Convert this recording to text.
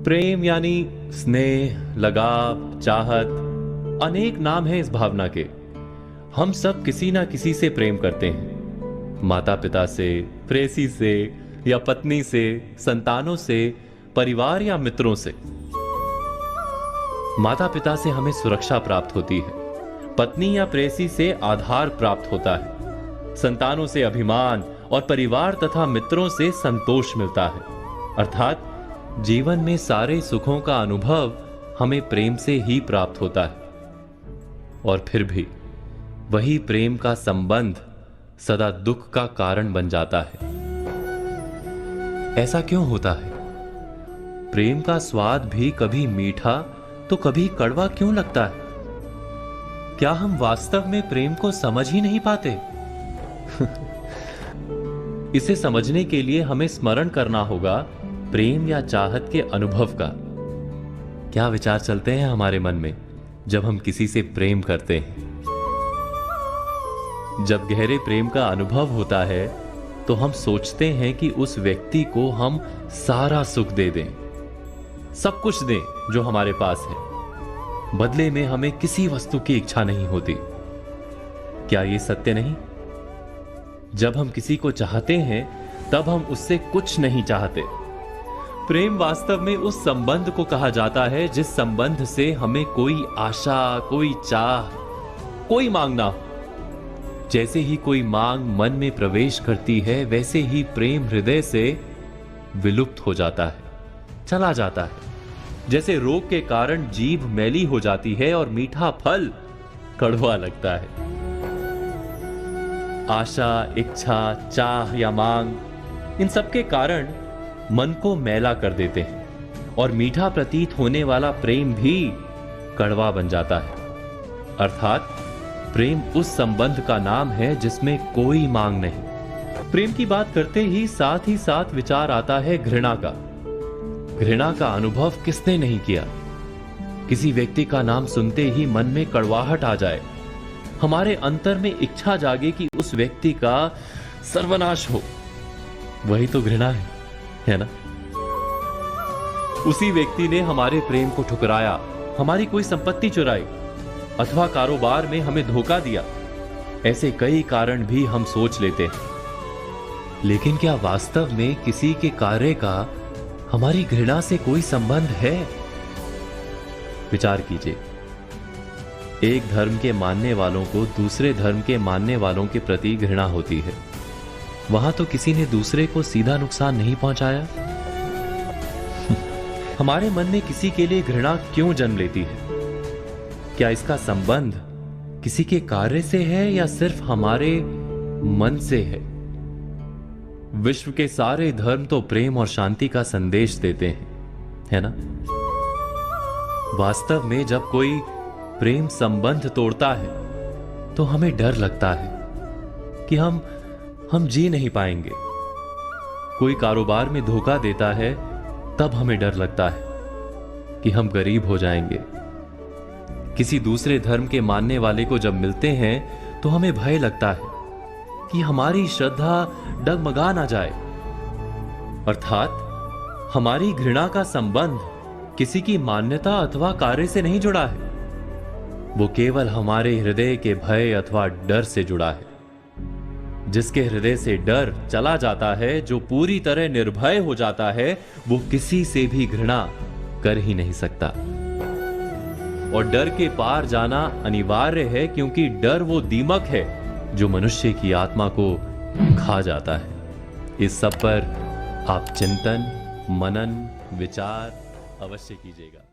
प्रेम यानी स्नेह, लगाव, चाहत, अनेक नाम हैं इस भावना के। हम सब किसी ना किसी से प्रेम करते हैं। माता पिता से, प्रेयसी से या पत्नी से, संतानों से, परिवार या मित्रों से। माता पिता से हमें सुरक्षा प्राप्त होती है, पत्नी या प्रेयसी से आधार प्राप्त होता है, संतानों से अभिमान और परिवार तथा मित्रों से संतोष मिलता है। अर्थात जीवन में सारे सुखों का अनुभव हमें प्रेम से ही प्राप्त होता है। और फिर भी वही प्रेम का संबंध सदा दुख का कारण बन जाता है। ऐसा क्यों होता है? प्रेम का स्वाद भी कभी मीठा तो कभी कड़वा क्यों लगता है? क्या हम वास्तव में प्रेम को समझ ही नहीं पाते? इसे समझने के लिए हमें स्मरण करना होगा प्रेम या चाहत के अनुभव का। क्या विचार चलते हैं हमारे मन में जब हम किसी से प्रेम करते हैं? जब गहरे प्रेम का अनुभव होता है तो हम सोचते हैं कि उस व्यक्ति को हम सारा सुख दे दें, सब कुछ दें जो हमारे पास है। बदले में हमें किसी वस्तु की इच्छा नहीं होती। क्या यह सत्य नहीं? जब हम किसी को चाहते हैं तब हम उससे कुछ नहीं चाहते। प्रेम वास्तव में उस संबंध को कहा जाता है जिस संबंध से हमें कोई आशा, कोई चाह, कोई मांग ना हो। जैसे ही कोई मांग मन में प्रवेश करती है, वैसे ही प्रेम हृदय से विलुप्त हो जाता है, चला जाता है। जैसे रोग के कारण जीभ मैली हो जाती है और मीठा फल कड़वा लगता है। आशा, इच्छा, चाह या मांग, इन सब के कारण मन को मैला कर देते हैं और मीठा प्रतीत होने वाला प्रेम भी कड़वा बन जाता है। अर्थात प्रेम उस संबंध का नाम है जिसमें कोई मांग नहीं। प्रेम की बात करते ही साथ विचार आता है घृणा का। घृणा का अनुभव किसने नहीं किया? किसी व्यक्ति का नाम सुनते ही मन में कड़वाहट आ जाए, हमारे अंतर में इच्छा जागे कि उस व्यक्ति का सर्वनाश हो। वही तो घृणा है ना? उसी व्यक्ति ने हमारे प्रेम को ठुकराया, हमारी कोई संपत्ति चुराई अथवा कारोबार में हमें धोखा दिया। ऐसे कई कारण भी हम सोच लेते हैं। लेकिन क्या वास्तव में किसी के कार्य का हमारी घृणा से कोई संबंध है? विचार कीजिए। एक धर्म के मानने वालों को दूसरे धर्म के मानने वालों के प्रति घृणा होती है। वहां तो किसी ने दूसरे को सीधा नुकसान नहीं पहुंचाया। हमारे मन में किसी के लिए घृणा क्यों जन्म लेती है? क्या इसका संबंध किसी के कार्य से है या सिर्फ हमारे मन से है? विश्व के सारे धर्म तो प्रेम और शांति का संदेश देते हैं, है ना? वास्तव में जब कोई प्रेम संबंध तोड़ता है तो हमें डर लगता है कि हम जी नहीं पाएंगे। कोई कारोबार में धोखा देता है तब हमें डर लगता है कि हम गरीब हो जाएंगे। किसी दूसरे धर्म के मानने वाले को जब मिलते हैं तो हमें भय लगता है कि हमारी श्रद्धा डगमगा ना जाए। अर्थात हमारी घृणा का संबंध किसी की मान्यता अथवा कार्य से नहीं जुड़ा है, वो केवल हमारे हृदय के भय अथवा डर से जुड़ा है। जिसके हृदय से डर चला जाता है, जो पूरी तरह निर्भय हो जाता है, वो किसी से भी घृणा कर ही नहीं सकता। और डर के पार जाना अनिवार्य है, क्योंकि डर वो दीमक है जो मनुष्य की आत्मा को खा जाता है। इस सब पर आप चिंतन, मनन, विचार अवश्य कीजिएगा।